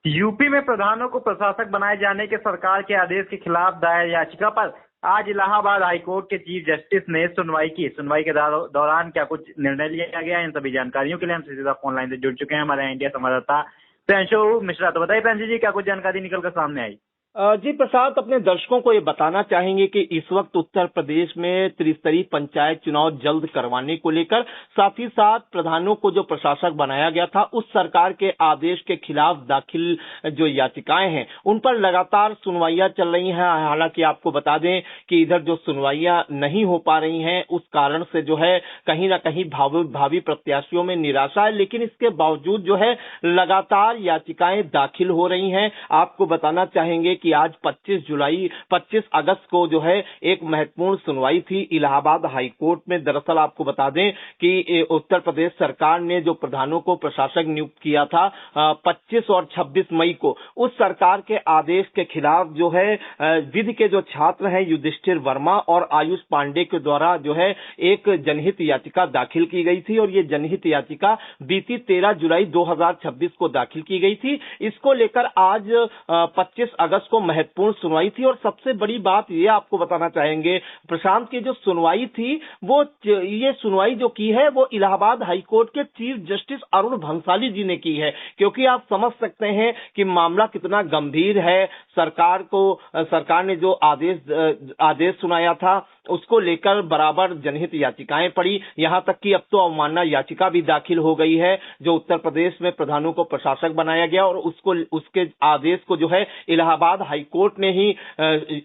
UP में प्रधानों को प्रशासक बनाए जाने के सरकार के आदेश के खिलाफ दायर याचिका पर आज इलाहाबाद हाईकोर्ट के चीफ जस्टिस ने सुनवाई की। सुनवाई के दौरान क्या कुछ निर्णय लिया गया, इन सभी जानकारियों के लिए हम सीधा फोन लाइन से जुड़ चुके हैं हमारे इंडिया संवाददाता प्रियांशु मिश्रा। तो बताइए प्रियांशु जी, क्या कुछ जानकारी निकल कर सामने आई? जी प्रसाद, अपने दर्शकों को ये बताना चाहेंगे कि इस वक्त उत्तर प्रदेश में त्रिस्तरीय पंचायत चुनाव जल्द करवाने को लेकर, साथ ही साथ प्रधानों को जो प्रशासक बनाया गया था उस सरकार के आदेश के खिलाफ दाखिल जो याचिकाएं हैं उन पर लगातार सुनवाइयां चल रही हैं। हालांकि आपको बता दें कि इधर जो सुनवाइयां नहीं हो पा रही हैं उस कारण से जो है कहीं ना कहीं भावी प्रत्याशियों में निराशा है, लेकिन इसके बावजूद जो है लगातार याचिकाएं दाखिल हो रही हैं। आपको बताना चाहेंगे कि आज 25 अगस्त को जो है एक महत्वपूर्ण सुनवाई थी इलाहाबाद हाईकोर्ट में। दरअसल आपको बता दें कि उत्तर प्रदेश सरकार ने जो प्रधानों को प्रशासक नियुक्त किया था 25 और 26 मई को, उस सरकार के आदेश के खिलाफ जो है विधि के जो छात्र हैं युधिष्ठिर वर्मा और आयुष पांडे के द्वारा जो है एक जनहित याचिका दाखिल की गई थी और ये जनहित याचिका बीती 13 जुलाई 2026 को दाखिल की गई थी। इसको लेकर आज 25 अगस्त को महत्वपूर्ण सुनवाई थी और सबसे बड़ी बात ये आपको बताना चाहेंगे प्रशांत की जो सुनवाई थी वो ये सुनवाई जो की है वो इलाहाबाद हाईकोर्ट के चीफ जस्टिस अरुण भंसाली जी ने की है, क्योंकि आप समझ सकते हैं कि मामला कितना गंभीर है। सरकार ने जो आदेश सुनाया था उसको लेकर बराबर जनहित याचिकाएं पड़ी, यहां तक कि अब तो अवमानना याचिका भी दाखिल हो गई है जो उत्तर प्रदेश में प्रधानों को प्रशासक बनाया गया और उसके आदेश को जो है इलाहाबाद हाईकोर्ट ने ही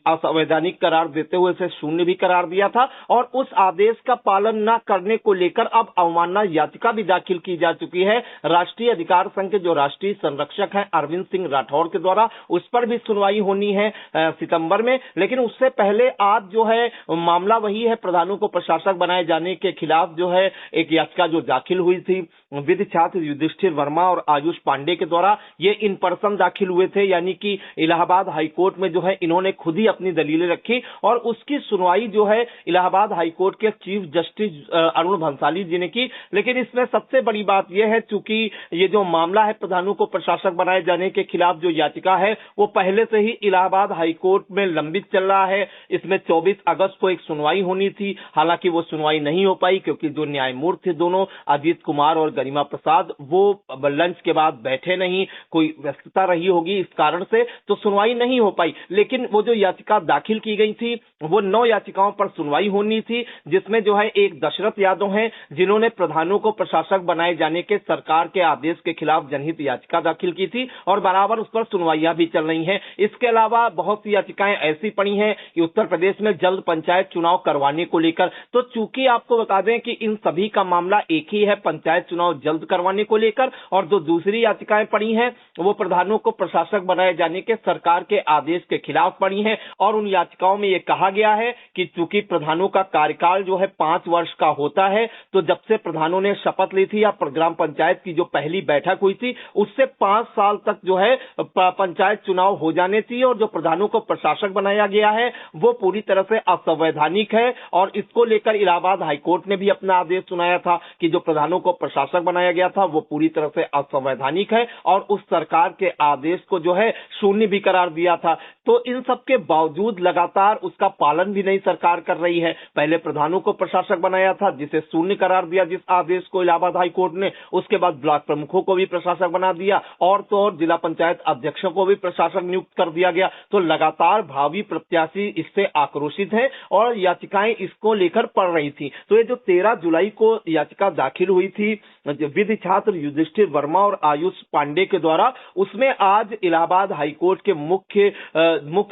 असंवैधानिक करार देते हुए इसे शून्य भी करार दिया था और उस आदेश का पालन न करने को लेकर अब अवमानना याचिका भी दाखिल की जा चुकी है राष्ट्रीय अधिकार संघ के जो राष्ट्रीय संरक्षक हैं अरविंद सिंह राठौर के द्वारा। उस पर भी सुनवाई होनी है सितंबर में, लेकिन उससे पहले आज जो है मामला वही है, प्रधानों को प्रशासक बनाए जाने के खिलाफ जो है एक याचिका जो दाखिल हुई थी विधि छात्र युधिष्ठिर वर्मा और आयुष पांडे के द्वारा। ये इन पर्सन दाखिल हुए थे, यानी कि इलाहाबाद हाईकोर्ट में जो है इन्होंने खुद ही अपनी दलीलें रखी और उसकी सुनवाई जो है इलाहाबाद हाईकोर्ट के चीफ जस्टिस अरुण भंसाली जी ने की। लेकिन इसमें सबसे बड़ी बात यह है, चूंकि ये जो मामला है प्रधानों को प्रशासक बनाए जाने के खिलाफ जो याचिका है वो पहले से ही इलाहाबाद हाईकोर्ट में लंबित चल रहा है। इसमें 24 अगस्त को एक सुनवाई होनी थी, हालांकि वो सुनवाई नहीं हो पाई क्योंकि जो न्यायमूर्ति थे दोनों अजीत कुमार और गरिमा प्रसाद वो लंच के बाद बैठे नहीं, कोई व्यस्तता रही होगी इस कारण से, तो सुनवाई नहीं हो पाई। लेकिन वो जो याचिका दाखिल की गई थी वो 9 याचिकाओं पर सुनवाई होनी थी, जिसमें जो है एक दशरथ यादव हैं जिन्होंने प्रधानों को प्रशासक बनाए जाने के सरकार के आदेश के खिलाफ जनहित याचिका दाखिल की थी और बराबर उस पर सुनवाइयां भी चल रही हैं। इसके अलावा बहुत सी याचिकाएं ऐसी पड़ी हैं कि उत्तर प्रदेश में जल्द पंचायत चुनाव करवाने को लेकर। तो चूंकि आपको बता दें कि इन सभी का मामला एक ही है, पंचायत चुनाव जल्द करवाने को लेकर, और जो दूसरी याचिकाएं पड़ी हैं वो प्रधानों को प्रशासक बनाए जाने के सरकार के आदेश के खिलाफ पड़ी हैं। और उन याचिकाओं में यह कहा गया है कि चूंकि प्रधानों का कार्यकाल जो है 5 वर्ष का होता है, तो जब से प्रधानों ने शपथ ली थी या ग्राम पंचायत की जो पहली बैठक हुई थी उससे 5 साल तक जो है पंचायत चुनाव हो जाने चाहिए और जो प्रधानों को प्रशासक बनाया गया है वो पूरी तरह से असंवैधानिक है। और इसको लेकर इलाहाबाद हाईकोर्ट ने भी अपना आदेश सुनाया था कि जो प्रधानों को प्रशासक बनाया गया था वो पूरी तरह से असंवैधानिक है और उस सरकार के आदेश को जो है शून्य भी करार दिया था। तो इन सब के बावजूद लगातार उसका पालन भी नहीं सरकार कर रही है। पहले प्रधानों को प्रशासक बनाया था जिसे शून्य करार दिया जिस आदेश को इलाहाबाद हाईकोर्ट ने, उसके बाद ब्लॉक प्रमुखों को भी प्रशासक बना दिया और तो और जिला पंचायत अध्यक्षों को भी प्रशासक नियुक्त कर दिया गया। तो लगातार भावी प्रत्याशी इससे आक्रोशित है और याचिकाएं इसको लेकर पड़ रही थी। तो ये जो 13 जुलाई को याचिका दाखिल हुई थी विधि छात्र युधिष्ठिर वर्मा और आयुष पांडे के द्वारा, उसमें आज इलाहाबाद हाईकोर्ट के मुख्य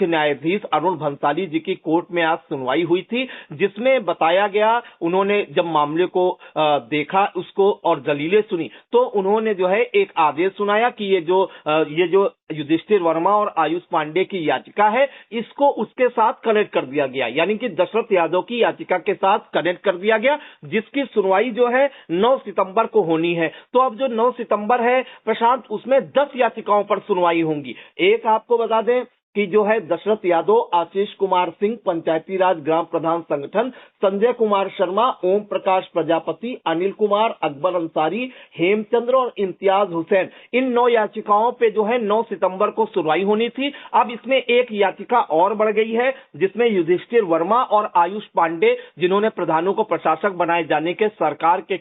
न्यायाधीश अरुण भंसाली जी की कोर्ट में आज सुनवाई हुई थी, जिसमें बताया गया, उन्होंने जब मामले को देखा उसको और दलीलें सुनी तो उन्होंने जो है एक आदेश सुनाया कि ये जो युधिष्ठिर वर्मा और आयुष पांडे की याचिका है इसको उसके साथ कनेक्ट कर दिया गया, यानी कि दशरथ यादव की याचिका के साथ कनेक्ट कर दिया गया, जिसकी सुनवाई जो है 9 सितंबर को होनी है। तो अब जो 9 सितंबर है प्रशांत, उसमें 10 याचिकाओं पर सुनवाई होंगी। एक आपको बता दें कि जो है दशरथ यादव, आशीष कुमार सिंह पंचायती राज ग्राम प्रधान संगठन, संजय कुमार शर्मा, ओम प्रकाश प्रजापति, अनिल कुमार, अकबर अंसारी, हेमचंद्र और इम्तियाज हुसैन, इन 9 याचिकाओं पे जो है 9 सितंबर को सुनवाई होनी थी। अब इसमें एक याचिका और बढ़ गई है जिसमें युधिष्ठिर वर्मा और आयुष पांडे, जिन्होंने प्रधानों को प्रशासक बनाए जाने के सरकार के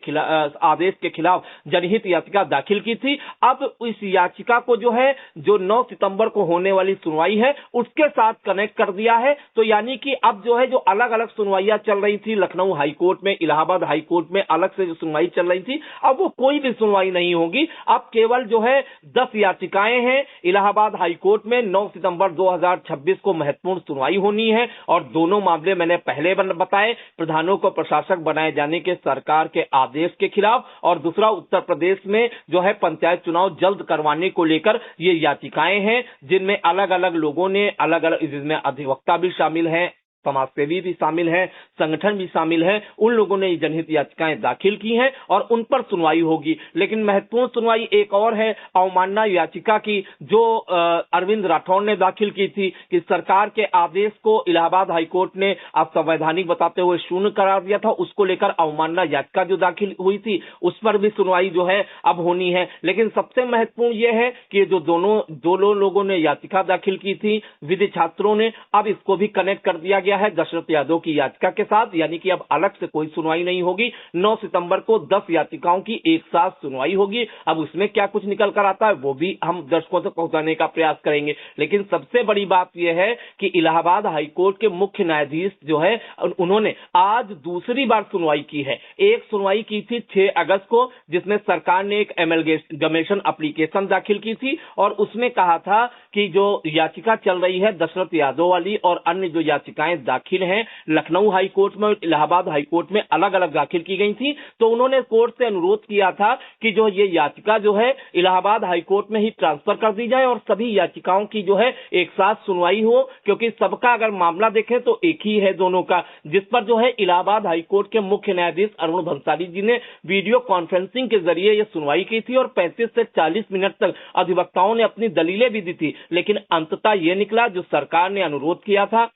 आदेश के खिलाफ जनहित याचिका दाखिल की थी। अब इस याचिका को जो है जो 9 सितंबर को होने वाली सुनवाई है उसके साथ कनेक्ट कर दिया है। तो यानी कि अब जो है जो अलग अलग सुनवाइयां चल रही थी लखनऊ हाई कोर्ट में, इलाहाबाद हाई कोर्ट में अलग से जो सुनवाई चल रही थी, अब वो कोई भी सुनवाई नहीं होगी। अब केवल जो है 10 याचिकाएं हैं इलाहाबाद हाई कोर्ट में। 9 सितंबर 2026 को महत्वपूर्ण सुनवाई होनी है और दोनों मामले मैंने पहले बताए, प्रधानों को प्रशासक बनाए जाने के सरकार के आदेश के खिलाफ और दूसरा उत्तर प्रदेश में जो है पंचायत चुनाव जल्द करवाने को लेकर ये याचिकाएं हैं, जिनमें अलग अलग लोगों ने अलग अलग, जिसमें अधिवक्ता भी शामिल हैं, समाजसेवी भी शामिल हैं, संगठन भी शामिल हैं, उन लोगों ने जनहित याचिकाएं दाखिल की हैं और उन पर सुनवाई होगी। लेकिन महत्वपूर्ण सुनवाई एक और है अवमानना याचिका की, जो अरविंद राठौड़ ने दाखिल की थी कि सरकार के आदेश को इलाहाबाद हाईकोर्ट ने असंवैधानिक बताते हुए शून्य करार दिया था। उसको लेकर अवमानना याचिका जो दाखिल हुई थी उस पर भी सुनवाई जो है अब होनी है। लेकिन सबसे महत्वपूर्ण यह है कि जो दो लोगों ने याचिका दाखिल की थी विधि छात्रों ने, अब इसको भी कनेक्ट कर दिया है दशरथ यादव की याचिका के साथ, यानी कि अब अलग से कोई सुनवाई नहीं होगी। 9 सितंबर को 10 याचिकाओं की एक साथ सुनवाई होगी। अब उसमें क्या कुछ निकल कर आता है वो भी हम दर्शकों तक पहुंचाने का प्रयास करेंगे। लेकिन सबसे बड़ी बात यह है कि इलाहाबाद हाईकोर्ट के मुख्य न्यायाधीश जो है उन्होंने आज दूसरी बार सुनवाई की है। एक सुनवाई की थी 6 अगस्त को, जिसमें सरकार ने एक एमलगेशन एप्लीकेशन दाखिल की थी और उसमें कहा था कि जो याचिका चल रही है दशरथ यादव वाली और अन्य जो याचिकाएं दाखिल हैं लखनऊ हाई कोर्ट में और इलाहाबाद हाई कोर्ट में अलग अलग दाखिल की गई थी, तो उन्होंने कोर्ट से अनुरोध किया था कि जो ये याचिका जो है इलाहाबाद हाई कोर्ट में ही ट्रांसफर कर दी जाए और सभी याचिकाओं की जो है एक साथ सुनवाई हो, क्योंकि सबका अगर मामला देखें तो एक ही है दोनों का, जिस पर जो है इलाहाबाद हाई कोर्ट के मुख्य न्यायाधीश अरुण भंसाली जी ने वीडियो कॉन्फ्रेंसिंग के जरिए यह सुनवाई की थी और 35 से 40 मिनट तक अधिवक्ताओं ने अपनी दलीलें भी दी थी। लेकिन अंततः यह निकला जो सरकार ने अनुरोध किया था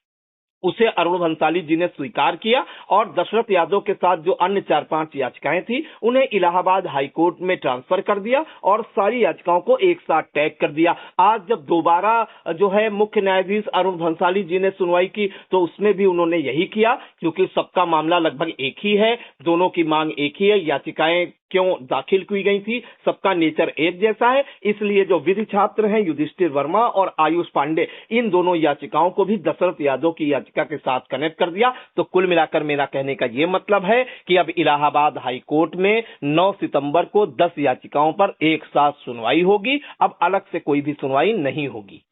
उसे अरुण भंसाली जी ने स्वीकार किया और दशरथ यादव के साथ जो अन्य 4-5 याचिकाएं थी उन्हें इलाहाबाद हाई कोर्ट में ट्रांसफर कर दिया और सारी याचिकाओं को एक साथ टैग कर दिया। आज जब दोबारा जो है मुख्य न्यायाधीश अरुण भंसाली जी ने सुनवाई की तो उसमें भी उन्होंने यही किया, क्योंकि सबका मामला लगभग एक ही है, दोनों की मांग एक ही है, याचिकाएं क्यों दाखिल की गई थी सबका नेचर एक जैसा है, इसलिए जो विधि छात्र हैं युधिष्ठिर वर्मा और आयुष पांडे, इन दोनों याचिकाओं को भी दशरथ यादव की याचिका के साथ कनेक्ट कर दिया। तो कुल मिलाकर मेरा कहने का यह मतलब है कि अब इलाहाबाद हाई कोर्ट में 9 सितंबर को 10 याचिकाओं पर एक साथ सुनवाई होगी, अब अलग से कोई भी सुनवाई नहीं होगी।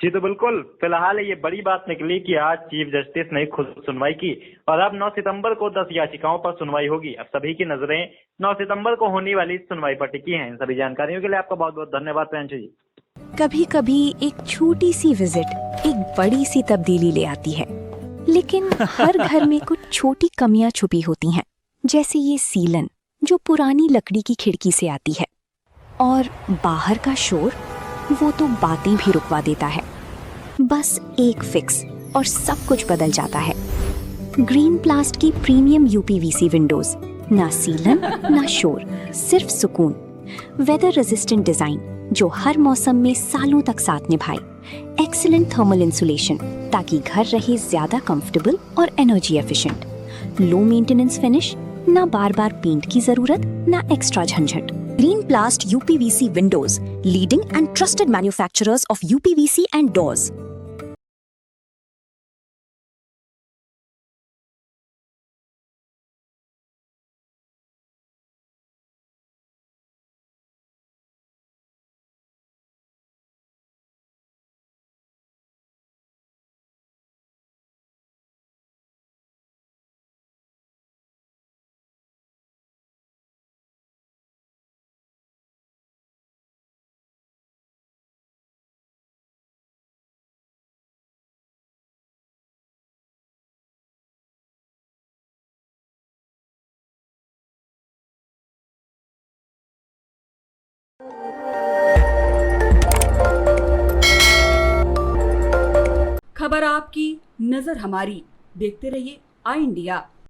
जी तो बिल्कुल, फिलहाल ये बड़ी बात निकली कि आज चीफ जस्टिस ने खुद सुनवाई की और अब 9 सितंबर को 10 याचिकाओं पर सुनवाई होगी। अब सभी की नजरें 9 सितंबर को होने वाली सुनवाई पर टिकी हैं। इन सभी जानकारियों के लिए आपका बहुत बहुत धन्यवाद प्रियांशु जी। कभी कभी एक छोटी सी विजिट एक बड़ी सी तब्दीली ले आती है, लेकिन हर घर में कुछ छोटी कमियां छुपी होती हैं, जैसे ये सीलन जो पुरानी लकड़ी की खिड़की से आती है और बाहर का शोर वो तो बातें भी रुकवा देता है। बस एक फिक्स और सब कुछ बदल जाता है। ग्रीन प्लास्ट की प्रीमियम यूपीवीसी विंडोज, ना सीलन ना शोर, सिर्फ सुकून। वेदर रेजिस्टेंट डिजाइन जो हर मौसम में सालों तक साथ निभाए। एक्सीलेंट थर्मल इंसुलेशन ताकि घर रहे ज्यादा कंफर्टेबल और energy efficient. Low maintenance finish, ना बार बार पेंट की जरूरत, ना एक्स्ट्रा झंझट। Green Plast UPVC windows, leading and trusted manufacturers of UPVC and doors. खबर आपकी, नजर हमारी। देखते रहिए आई इंडिया।